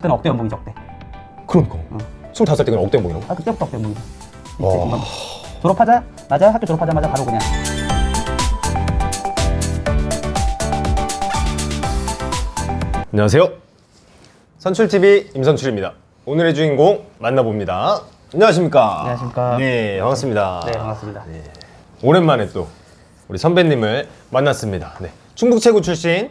그때는 억대 연봉이죠, 억대. 그러니까 25살 때 그냥 억대 연봉이라고? 아, 그때부터 억대 연봉이죠. 와. 졸업하자마자, 학교 졸업하자마자 바로 그냥. 안녕하세요, 선출TV 임선출입니다. 오늘의 주인공 만나봅니다. 안녕하십니까? 안녕하십니까? 네, 반갑습니다. 네, 반갑습니다. 네. 오랜만에 또 우리 선배님을 만났습니다. 네. 충북 최고 출신,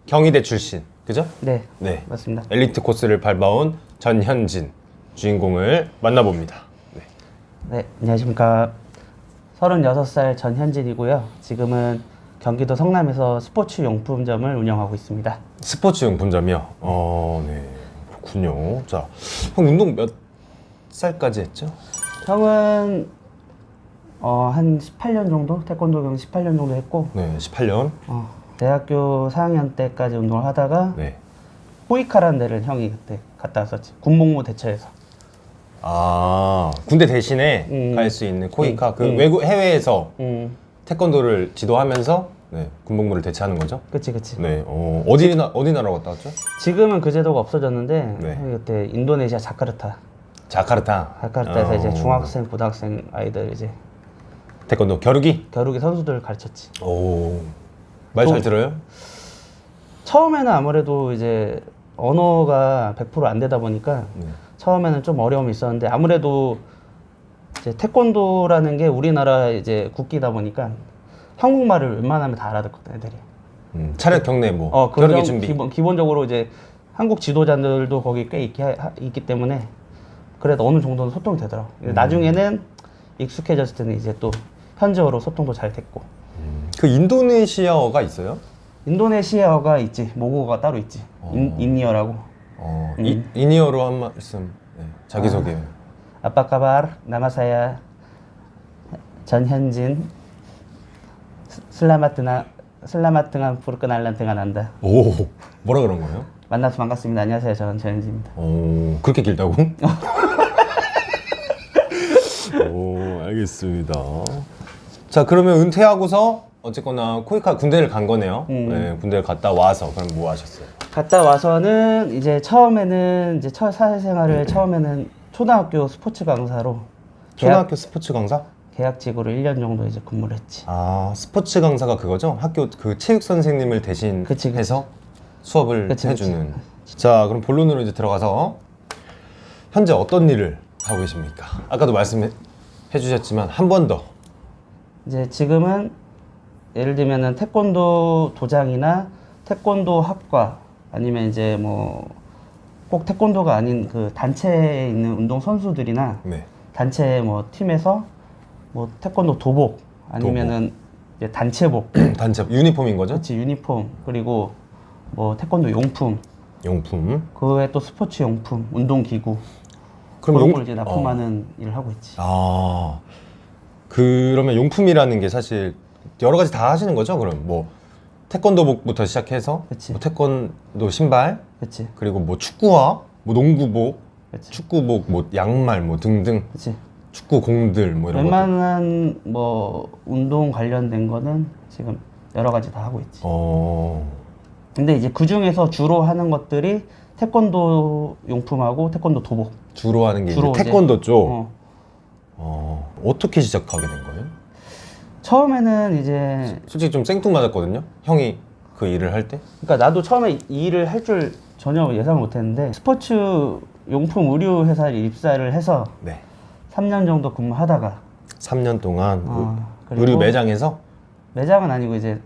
경희대 출신, 그죠? 네, 네. 맞습니다. 엘리트 코스를 밟아온 전현진 주인공을 만나봅니다. 네. 네, 안녕하십니까. 36살 전현진이고요. 지금은 경기도 성남에서 스포츠 용품점을 운영하고 있습니다. 스포츠 용품점이요? 네. 그렇군요. 자, 형 운동 몇 살까지 했죠? 형은 한 18년 정도? 태권도 경 18년 정도 했고, 네, 18년. 대학교 4학년 때까지 운동을 하다가 네. 호이카라는 데를 형이 그때 갔다 왔었지. 군복무 대처해서. 아, 군대 대신에 갈 수 있는 코이카, 그 외국 해외에서 태권도를 지도하면서 네, 군복무를 대체하는 거죠? 그치. 네. 어디 나라 갔다 왔죠? 지금은 그 제도가 없어졌는데, 네. 형이 그때 인도네시아 자카르타에서 자카르타. 이제 중학생, 고등학생 아이들 이제 태권도 겨루기? 겨루기 선수들 가르쳤지. 오. 말 잘 들어요? 처음에는 아무래도 이제 언어가 100% 안 되다 보니까 네. 처음에는 좀 어려움이 있었는데, 아무래도 이제 태권도라는 게 우리나라 이제 국기다 보니까 한국말을 웬만하면 다 알아듣거든, 애들이. 차렷 경례 뭐 겨루기 준비. 기본적으로 이제 한국 지도자들도 거기 꽤 있기 때문에 그래도 어느 정도는 소통이 되더라고. 나중에는 익숙해졌을 때는 이제 또 현지어로 소통도 잘 됐고. 그 인도네시아어가 있어요? 인도네시아어가 있지, 모국어가 따로 있지. 인니어라고. 인이어로 한 말씀. 네, 자기소개. 아빠 카바르 나마사야 전현진 슬라마트가 부르크날란 등한한다. 오, 뭐라 그런 거예요? 만나서 반갑습니다. 안녕하세요. 저는 전현진입니다. 오, 그렇게 길다고? 오, 알겠습니다. 자, 그러면 은퇴하고서 어쨌거나 코이카 군대를 간 거네요. 네, 군대를 갔다 와서 그럼 뭐 하셨어요? 갔다 와서는 이제 처음에는 이제 첫 사회생활을 처음에는 초등학교 스포츠 강사로 초등학교 스포츠 강사? 계약직으로 1년 정도 이제 근무를 했지. 아, 스포츠 강사가 그거죠? 학교 그 체육 선생님을 대신 그치. 해서 수업을 그치. 해주는. 자, 그럼 본론으로 이제 들어가서 현재 어떤 일을 하고 계십니까? 아까도 말씀해 주셨지만 한 번 더. 이제 지금은 예를 들면은 태권도 도장이나 태권도 학과 아니면 이제 뭐 꼭 태권도가 아닌 그 단체에 있는 운동 선수들이나 네. 단체 뭐 팀에서 뭐 태권도 도복 아니면은 이제 단체복, 단체 유니폼인 거죠? 그렇지, 유니폼, 그리고 뭐 태권도 용품, 용품. 그 외에 또 스포츠 용품, 운동 기구 그럼 그런 걸 이제 납품하는 일을 하고 있지. 아, 그러면 용품이라는 게 사실 여러 가지 다 하시는 거죠? 그럼 뭐 태권도복부터 시작해서 그치. 뭐 태권도 신발, 그렇지, 그리고 뭐 축구화, 뭐 농구복, 그렇지, 축구복, 뭐 양말, 뭐 등등 그렇지. 축구 공들 뭐 이런 것들. 웬만한 뭐 운동 관련된 거는 지금 여러 가지 다 하고 있지. 근데 이제 그 중에서 주로 하는 것들이 태권도 용품하고 태권도 도복. 주로 하는 게 주로 이제 태권도 쪽. 어. 어떻게 시작하게 된 거예요? 처음에는 이제 솔직히 좀 생뚱맞았거든요. 형이 그 일을 할 때. 그러니까 나도 처음에 이 일을 할 줄 전혀 예상을 못했는데, 스포츠 용품 의류 회사에 입사를 해서 네. 3년 정도 근무하다가 3년 동안 그리고 의류 매장에서 매장은 아니고 이제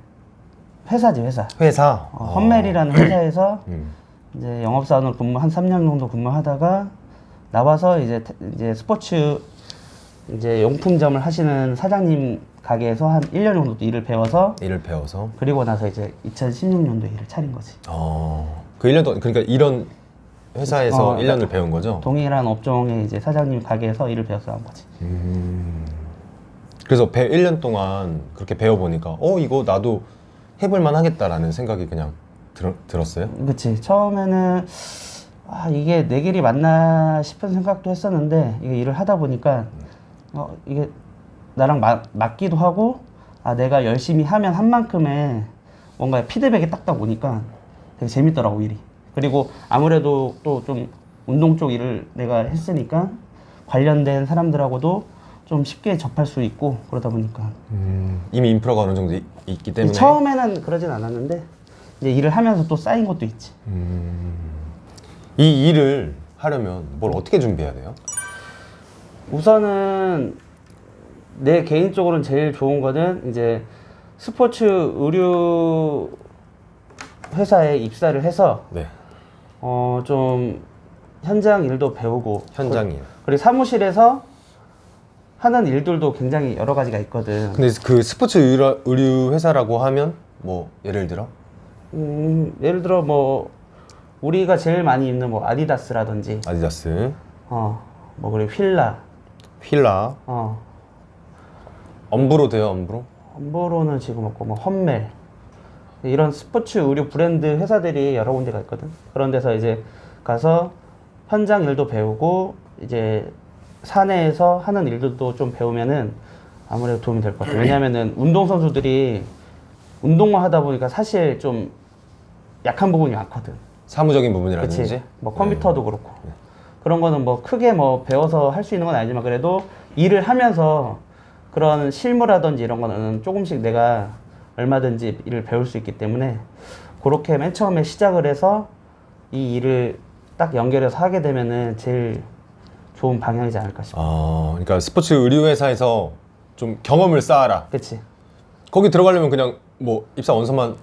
회사지, 회사. 회사. 험멜이라는 회사에서 음. 이제 영업사원으로 한 3년 정도 근무하다가 나와서 이제 스포츠 이제 용품점을 하시는 사장님 가게에서 한 1년 정도 일을 배워서, 일을 배워서. 그리고 나서 이제 2016년도 일을 차린 거지. 그 1년 동안 그러니까 이런 회사에서 1년을 배운 거죠? 동일한 업종의 이제 사장님 가게에서 일을 배워서 한 거지. 그래서 1년 동안 그렇게 배워보니까 이거 나도 해볼만 하겠다라는 생각이 그냥 들었어요? 그치. 처음에는 이게 내 길이 맞나 싶은 생각도 했었는데, 이게 일을 하다 보니까 이게 나랑 맞기도 하고, 내가 열심히 하면 한 만큼의 뭔가 피드백이 딱딱 오니까 되게 재밌더라고, 일이. 그리고 아무래도 또 좀 운동 쪽 일을 내가 했으니까 관련된 사람들하고도 좀 쉽게 접할 수 있고 그러다 보니까 이미 인프라가 어느 정도 있기 때문에 처음에는 그러진 않았는데 이제 일을 하면서 또 쌓인 것도 있지. 이 일을 하려면 뭘 어떻게 준비해야 돼요? 우선은 내 개인적으로는 제일 좋은 거는 이제 스포츠 의류 회사에 입사를 해서 네, 좀 현장 일도 배우고 현장 일. 그리고 사무실에서 하는 일들도 굉장히 여러 가지가 있거든. 근데 그 스포츠 의류 회사라고 하면 뭐 예를 들어? 예를 들어 뭐 우리가 제일 많이 입는 뭐 아디다스라든지 아디다스, 뭐 그리고 휠라, 엄브로 돼요, 엄브로? 엄보로는 지금 없고 뭐 험멜 이런 스포츠 의류 브랜드 회사들이 여러 군데가 있거든. 그런 데서 이제 가서 현장 일도 배우고 이제 사내에서 하는 일들도 좀 배우면은 아무래도 도움이 될 것 같아요. 왜냐면은 운동선수들이 운동만 하다 보니까 사실 좀 약한 부분이 많거든. 사무적인 부분이라든지. 그치? 뭐 컴퓨터도 그렇고. 그런 거는 뭐 크게 뭐 배워서 할 수 있는 건 아니지만 그래도 일을 하면서 그런 실무라든지 이런 거는 조금씩 내가 얼마든지 일을 배울 수 있기 때문에 그렇게 맨 처음에 시작을 해서 이 일을 딱 연결해서 하게 되면은 제일 좋은 방향이지 않을까 싶어. 그러니까 스포츠 의류 회사에서 좀 경험을 쌓아라. 그치? 거기 들어가려면 그냥 뭐 입사 원서만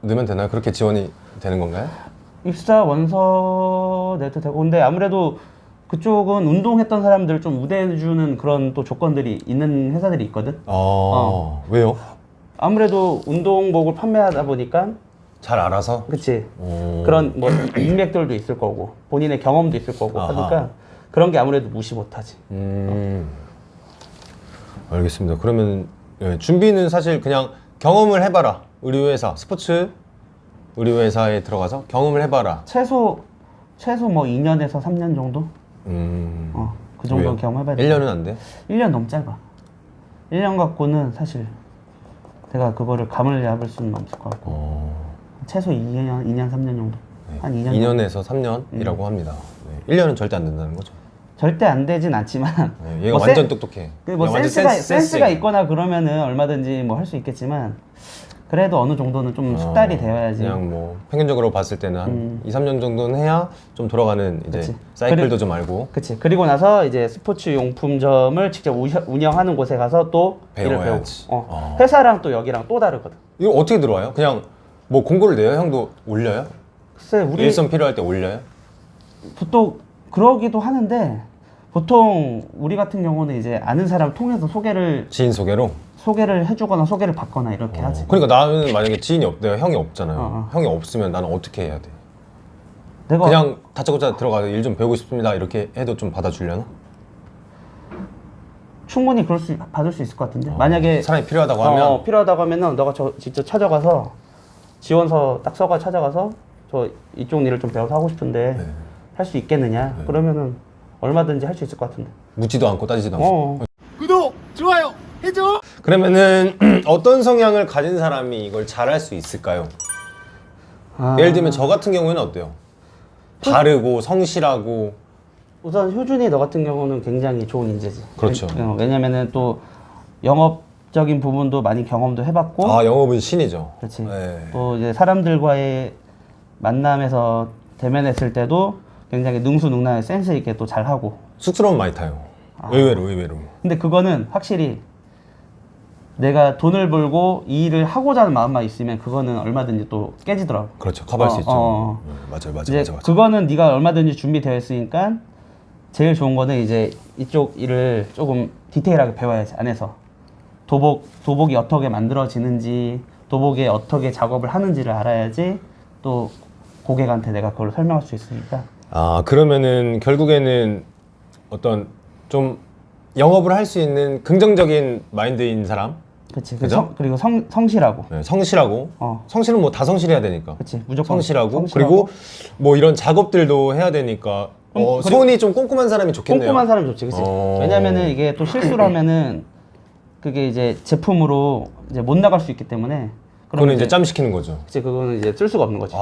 넣으면 되나요? 그렇게 지원이 되는 건가요? 입사 원서 내도 되고 근데 아무래도 그쪽은 운동했던 사람들 좀 우대해주는 그런 또 조건들이 있는 회사들이 있거든. 왜요? 아무래도 운동복을 판매하다 보니까 잘 알아서? 그치. 그런 뭐 인맥들도 있을 거고 본인의 경험도 있을 거고 아하. 하니까 그런 게 아무래도 무시 못하지. 알겠습니다. 그러면 준비는 사실 그냥 경험을 해봐라. 의류회사, 스포츠 의류회사에 들어가서 경험을 해봐라. 최소 뭐 2년에서 3년 정도? 그 정도 경험해봐야 돼. 1년은 안 돼? 1년 너무 짧아. 1년 갖고는 사실 내가 그거를 감을 잡을 수는 없을 것 같고 최소 2년, 3년 정도. 한 2년 2년에서 3년이라고 합니다. 1년은 절대 안 된다는 거죠. 절대 안 되진 않지만 얘가 뭐 완전 똑똑해. 뭐 완전 센스가 있거나 그러면은 얼마든지 뭐 할 수 있겠지만 그래도 어느 정도는 좀 숙달이 되어야지. 그냥 뭐 평균적으로 봤을 때는 한 2, 3년 정도는 해야 좀 돌아가는 이제 그치. 사이클도 좀 알고 그치. 그리고 나서 이제 스포츠 용품점을 직접 운영하는 곳에 가서 또 일을 배우고. 배워야지. 회사랑 또 여기랑 또 다르거든. 이거 어떻게 들어와요? 그냥 뭐 공고를 내요? 형도 올려요? 글쎄 우리 일선 필요할 때 올려요? 보통 그러기도 하는데 보통 우리 같은 경우는 이제 아는 사람 통해서 지인 소개로? 소개를 해주거나 소개를 받거나 이렇게 하지. 그러니까 나는 만약에 지인이 내가 형이 없잖아요. 형이 없으면 나는 어떻게 해야 돼? 내가 그냥 다짜고짜 들어가서 일 좀 배우고 싶습니다 이렇게 해도 좀 받아주려나? 충분히 받을 수 있을 것 같은데. 만약에 사람이 필요하다고 하면 필요하다고 하면은 너가 직접 찾아가서 지원서 딱 써가 찾아가서 저 이쪽 일을 좀 배워서 하고 싶은데 할 수 있겠느냐? 그러면은 얼마든지 할 수 있을 것 같은데. 묻지도 않고 따지지도 않고. 구독, 좋아요 해줘. 그러면은 어떤 성향을 가진 사람이 이걸 잘할 수 있을까요? 예를 들면 저 같은 경우에는 어때요? 바르고 성실하고. 우선 효준이 너 같은 경우는 굉장히 좋은 인재지. 그렇죠. 왜냐면은 또 영업적인 부분도 많이 경험도 해봤고. 영업은 신이죠. 그렇지. 네. 또 이제 사람들과의 만남에서 대면했을 때도 굉장히 능수능란하게 센스 있게 또 잘하고. 쑥스러움 많이 타요. 의외로. 근데 그거는 확실히 내가 돈을 벌고 이 일을 하고자 하는 마음만 있으면 그거는 얼마든지 또 깨지더라고. 그렇죠. 커버할 수 있죠. 맞아요. 이제 그거는 네가 얼마든지 준비되어 있으니까 제일 좋은 거는 이제 이쪽 일을 조금 디테일하게 배워야지. 안에서 도복이 어떻게 만들어지는지, 도복에 어떻게 작업을 하는지를 알아야지 또 고객한테 내가 그걸 설명할 수 있으니까. 그러면은 결국에는 어떤 좀 영업을 할 수 있는 긍정적인 마인드인 사람. 그치. 그죠? 그리고 성실하고. 네, 성실하고. 성실은 뭐 다 성실해야 되니까. 그치. 무조건 성실하고. 그리고 뭐 이런 작업들도 해야 되니까 손이 좀 꼼꼼한 사람이 좋겠네요. 꼼꼼한 사람이 좋지, 그치? 왜냐면은 이게 또 실수를 하면은 그게 이제 제품으로 이제 못 나갈 수 있기 때문에. 그거는 이제 짬 시키는 거죠. 그치, 그거는 이제 쓸 수가 없는 거지.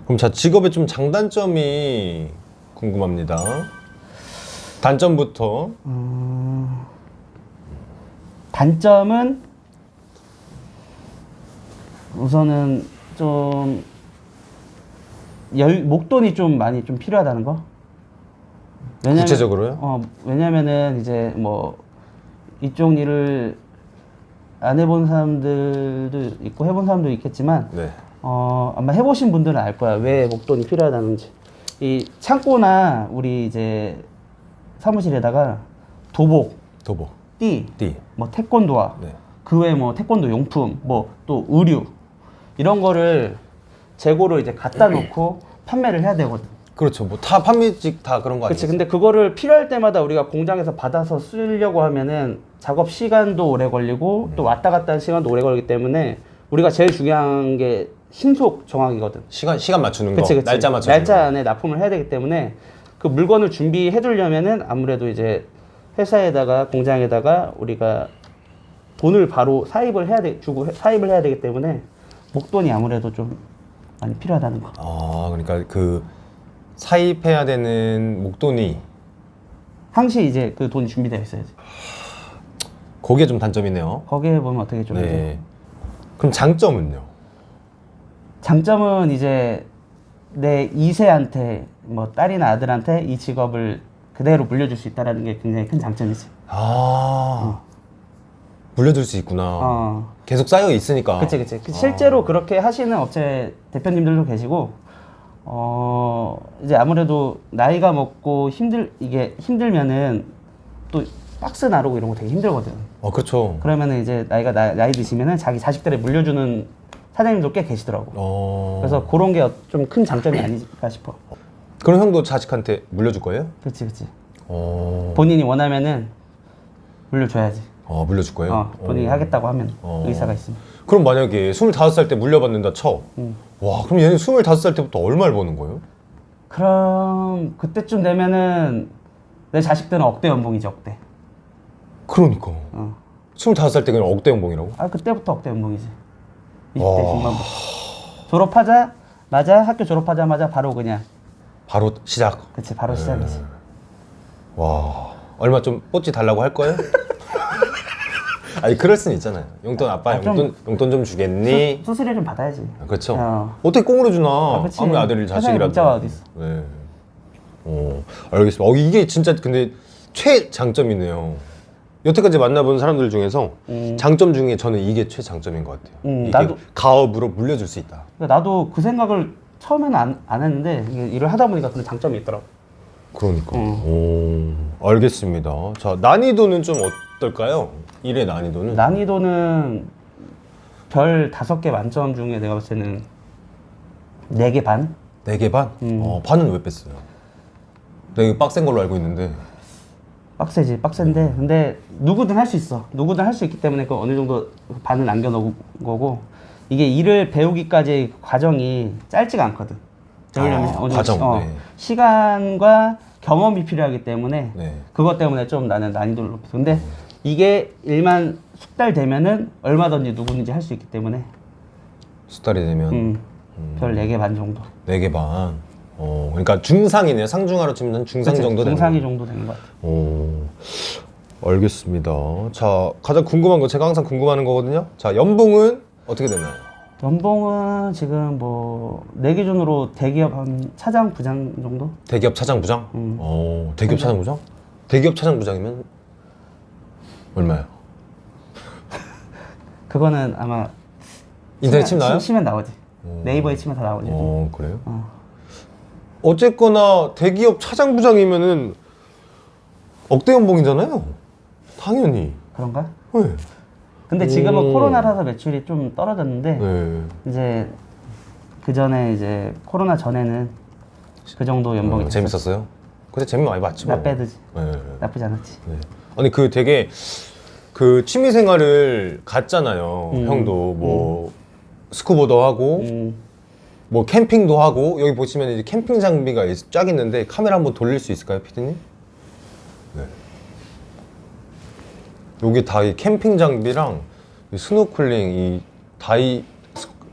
그럼 자, 직업의 좀 장단점이 궁금합니다. 단점부터. 단점은 우선은 좀 목돈이 좀 많이 좀 필요하다는 거. 구체적으로요? 왜냐면은 이제 뭐 이쪽 일을 안 해본 사람들도 있고 해본 사람도 있겠지만 네. 아마 해보신 분들은 알 거야. 왜 목돈이 필요하다는지. 이 창고나 우리 이제 사무실에다가 도복, 띠, 뭐 태권도화, 네. 그 외에 뭐 태권도 용품, 뭐 또 의류 이런 거를 재고로 이제 갖다 놓고 판매를 해야 되거든. 그렇죠. 뭐 다 판매직 다 그런 거 그렇지. 아니에요? 근데 그거를 필요할 때마다 우리가 공장에서 받아서 쓰려고 하면은 작업 시간도 오래 걸리고 또 왔다 갔다 하는 시간도 오래 걸리기 때문에 우리가 제일 중요한 게 신속 정확이거든. 시간 맞추는 그치, 거, 그치. 날짜 맞추는 날짜 거. 안에 납품을 해야 되기 때문에 그 물건을 준비해 두려면은 아무래도 이제 회사에다가 공장에다가 우리가 돈을 바로 사입을 해야 되기 때문에 목돈이 아무래도 좀 많이 필요하다는 거. 그러니까 그 사입해야 되는 목돈이 항시 이제 그 돈이 준비되어 있어야지. 거기에 좀 단점이네요. 거기에 보면 어떻게 좀 이제 네. 그럼 장점은요? 장점은 이제 내 2세한테 뭐 딸이나 아들한테 이 직업을 그대로 물려줄 수 있다는 게 굉장히 큰 장점이지. 물려줄 수 있구나. 계속 쌓여 있으니까. 그치. 실제로 그렇게 하시는 업체 대표님들도 계시고, 이제 아무래도 나이가 먹고 이게 힘들면은 또 박스 나르고 이런 거 되게 힘들거든. 그렇죠. 그러면은 이제 나이 드시면은 자기 자식들에 물려주는 사장님도 꽤 계시더라고. 그래서 그런 게 좀 큰 장점이 아닐까 싶어. 그럼 형도 자식한테 물려줄 거예요? 그치. 본인이 원하면은 물려줘야지. 물려줄 거예요? 본인이 하겠다고 하면 의사가 있으면. 그럼 만약에 25살 때 물려받는다 쳐. 와, 그럼 얘는 25살 때부터 얼마를 버는 거예요? 그럼 그때쯤 되면은 내 자식들은 억대 연봉이지, 억대. 그러니까. 25살 때 그냥 억대 연봉이라고? 그때부터 억대 연봉이지. 20대 중반부터. 학교 졸업하자마자 바로 그냥. 바로 시작. 그치, 바로 시작이지. 와, 얼마 좀 뽀찌 달라고 할 거예요? 아니, 그럴 순 있잖아요. 용돈 아빠 용돈 좀 주겠니? 수수료 좀 받아야지. 그렇죠. 어떻게 꽁으로 주나? 그치. 아무리 아들이 자식이라도. 문자가 어디 있어. 네. 알겠습니다. 이게 진짜 근데 최장점이네요. 여태까지 만나본 사람들 중에서 장점 중에 저는 이게 최장점인 것 같아요. 이게 나도 가업으로 물려줄 수 있다. 나도 그 생각을 처음에는 안 했는데 이게 일을 하다 보니까 그런 장점이 있더라고. 그러니까. 알겠습니다. 자, 난이도는 좀 어떨까요? 일의 난이도는? 난이도는 별 5개 만점 중에 내가 봤을 때는 4개 반? 4개 반? 반은 왜 뺐어요? 내가 이거 빡센 걸로 알고 있는데. 빡센데 근데 누구든 할 수 있어. 누구든 할 수 있기 때문에 그 어느 정도 반을 남겨놓은 거고 이게 일을 배우기까지의 과정이 짧지가 않거든. 배우려면 과정. 시간과 경험이 필요하기 때문에 네. 그것 때문에 좀 나는 난이도를 높였어. 근데 이게 일만 숙달되면은 얼마든지 누구든지 할 수 있기 때문에 숙달이 되면 별 4개 반 정도. 4개 반. 그러니까 중상이네요. 상중하로 치면 중상 그치? 정도 되는 중상이 거예요. 정도 되는 것 같아. 알겠습니다. 자, 가장 궁금한 거 제가 항상 궁금해하는 거거든요. 자, 연봉은 어떻게 되나요? 연봉은 지금 뭐 내 기준으로 대기업 한 차장 부장 정도? 대기업 차장 부장? 대기업 차장 부장? 대기업 차장 부장이면 얼마예요? 그거는 아마 인터넷 치면 나와요? 치면 나오지. 네이버에 치면 다 나오지. 그래요? 어쨌거나 대기업 차장 부장이면은 억대 연봉이잖아요. 당연히. 그런가? 네. 근데 지금은 코로나라서 매출이 좀 떨어졌는데 네. 이제 그 전에 이제 코로나 전에는 그 정도 연봉이 됐었어. 재밌었어요? 근데 재미 많이 봤지 뭐. 나 빼드지. 네. 나쁘지 않았지. 네. 아니 그 되게 그 취미 생활을 갔잖아요. 형도 뭐 스쿠버도 하고 뭐 캠핑도 하고 여기 보시면 이제 캠핑 장비가 쫙 있는데 카메라 한번 돌릴 수 있을까요, 피디님? 네. 여기 다 이 캠핑 장비랑 이 스노클링, 이 다이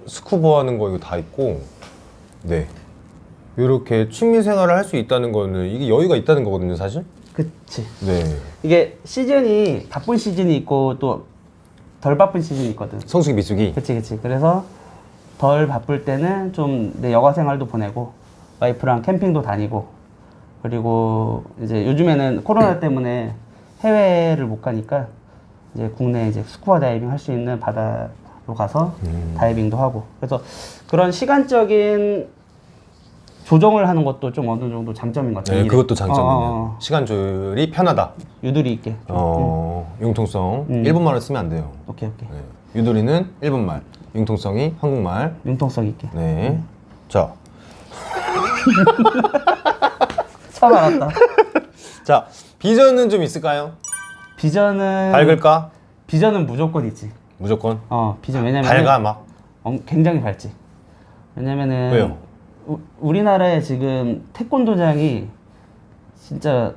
스쿠버 하는 거 이거 다 있고 네. 이렇게 취미 생활을 할 수 있다는 거는 이게 여유가 있다는 거거든요, 사실. 그치. 네. 이게 시즌이 바쁜 시즌이 있고 또 덜 바쁜 시즌이 있거든. 성수기 미숙이. 그치. 그래서 덜 바쁠 때는 좀 내 여가 생활도 보내고 와이프랑 캠핑도 다니고 그리고 이제 요즘에는 코로나 때문에 해외를 못 가니까 이제 국내 이제 스쿠버 다이빙 할 수 있는 바다로 가서 다이빙도 하고 그래서 그런 시간적인 조정을 하는 것도 좀 어느 정도 장점인 것 같아요. 네, 일에. 그것도 장점이네요. 시간 조율이 편하다. 유두리 있게. 융통성. 일본말을 쓰면 안 돼요. 오케이. 네. 유도리는 일본말, 융통성이 한국말. 융통성 있게. 네. 자, 처음 알았다. 자 비전은 좀 있을까요? 비전은 밝을까? 비전은 무조건 있지. 무조건. 비전 왜냐면 밝아 막. 굉장히 밝지. 왜냐면은 왜요? 우리나라에 지금 태권도장이 진짜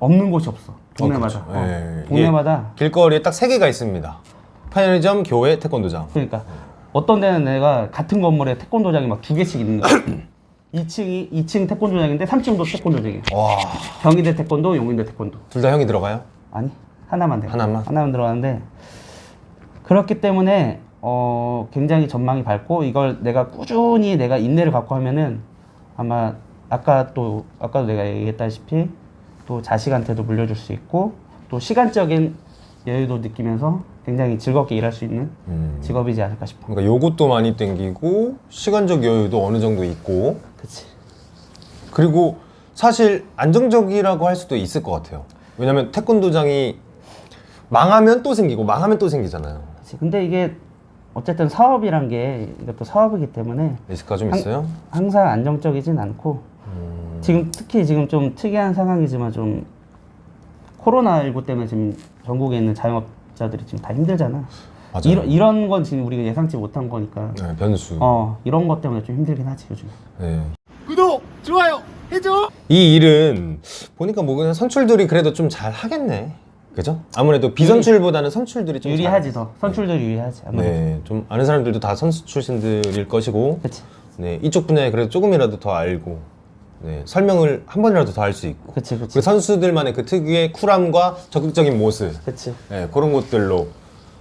없는 곳이 없어. 동네마다. 그렇죠. 예. 동네마다. 길거리에 딱 3개가 있습니다. 편의점, 교회, 태권도장. 그러니까 어떤 데는 내가 같은 건물에 태권도장이 막 2개씩 있는 거야. 2층 태권도장인데 3층도 태권도장이야. 와, 경희대 태권도, 용인대 태권도. 둘 다 형이 들어가요? 아니 하나만 돼. 하나만 들어가는데 그렇기 때문에 굉장히 전망이 밝고 이걸 내가 꾸준히 내가 인내를 갖고 하면은 아마 아까도 내가 얘기했다시피 또 자식한테도 물려줄 수 있고 또 시간적인 여유도 느끼면서 굉장히 즐겁게 일할 수 있는 직업이지 않을까 싶어. 그러니까 요것도 많이 땡기고 시간적 여유도 어느 정도 있고 그치. 그리고 사실 안정적이라고 할 수도 있을 것 같아요. 왜냐면 태권도장이 망하면 또 생기고 망하면 또 생기잖아요. 그치. 근데 이게 어쨌든 사업이란 게 이것도 사업이기 때문에 리스크가 좀 있어요? 항상 안정적이진 않고 특히 지금 좀 특이한 상황이지만 좀 코로나19 때문에 지금 전국에 있는 자영업자들이 지금 다 힘들잖아. 맞아요. 이런 건 지금 우리가 예상치 못한 거니까. 네, 변수. 이런 것 때문에 좀 힘들긴 하지 요즘. 네. 구독, 좋아요 해줘. 이 일은 보니까 뭐 그냥 선출들이 그래도 좀 잘 하겠네. 그죠? 아무래도 비선출보다는 선출들이 좀 유리하지 잘... 더. 선출들이 유리하지. 아무래도. 네, 좀 아는 사람들도 다 선수 출신들일 것이고, 그치. 네, 이쪽 분야에 그래도 조금이라도 더 알고, 네, 설명을 한 번이라도 더 할 수 있고, 그치. 그 선수들만의 그 특유의 쿨함과 적극적인 모습, 그치. 네, 그런 것들로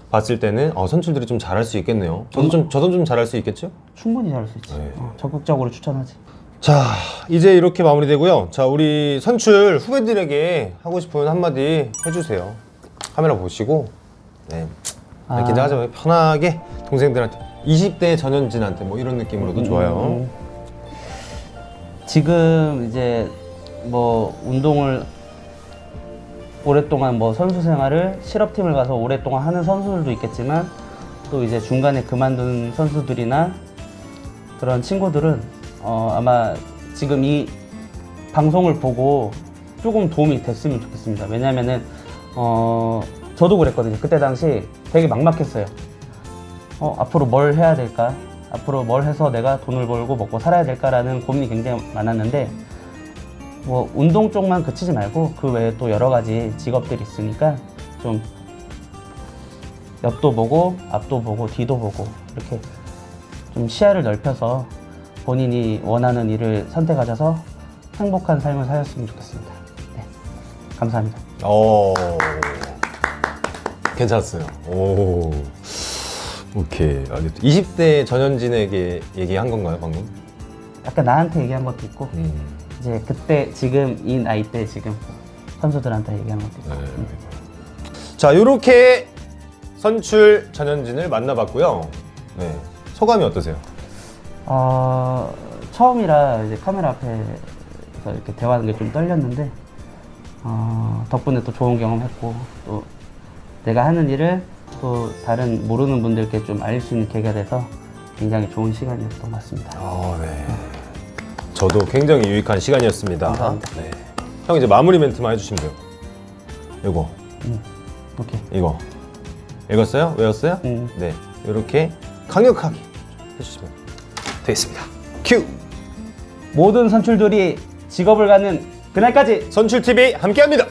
봤을 때는 선출들이 좀 잘할 수 있겠네요. 저도 좀 잘할 수 있겠죠? 충분히 잘할 수 있지. 네. 적극적으로 추천하지. 자, 이제 이렇게 마무리되고요. 자, 우리 선출 후배들에게 하고 싶은 한마디 해주세요. 카메라 보시고, 네, 기대하지 말고 편하게 동생들한테 20대 전현진한테 뭐 이런 느낌으로도 좋아요. 지금 이제 뭐 운동을 오랫동안 뭐 선수 생활을 실업팀을 가서 오랫동안 하는 선수들도 있겠지만 또 이제 중간에 그만둔 선수들이나 그런 친구들은 아마 지금 이 방송을 보고 조금 도움이 됐으면 좋겠습니다. 왜냐면은 저도 그랬거든요. 그때 당시 되게 막막했어요. 앞으로 뭘 해야 될까? 앞으로 뭘 해서 내가 돈을 벌고 먹고 살아야 될까라는 고민이 굉장히 많았는데 뭐 운동 쪽만 그치지 말고 그 외에 또 여러 가지 직업들이 있으니까 좀 옆도 보고 앞도 보고 뒤도 보고 이렇게 좀 시야를 넓혀서 본인이 원하는 일을 선택하셔서 행복한 삶을 사셨으면 좋겠습니다. 네, 감사합니다. 괜찮았어요. 오, 오케이, 알겠다. 20대 전현진에게 얘기한 건가요, 방금? 약간 나한테 얘기한 것도 있고 이제 그때 지금 이 나이 때 지금 선수들한테 얘기한 것도 있고. 네. 자, 요렇게 선출 전현진을 만나봤고요. 네, 소감이 어떠세요? 처음이라 이제 카메라 앞에서 이렇게 대화하는 게 좀 떨렸는데 덕분에 또 좋은 경험했고 또 내가 하는 일을 또 다른 모르는 분들께 좀 알릴 수 있는 계기가 돼서 굉장히 좋은 시간이었던 것 같습니다. 네. 저도 굉장히 유익한 시간이었습니다. 감사합니다. 네. 형 이제 마무리 멘트만 해주시면 돼요. 이거, 오케이. 이거 읽었어요? 외웠어요? 네, 이렇게 강력하게 해주시면 되겠습니다. 큐! 모든 선출들이 직업을 갖는 그날까지 선출TV 함께합니다.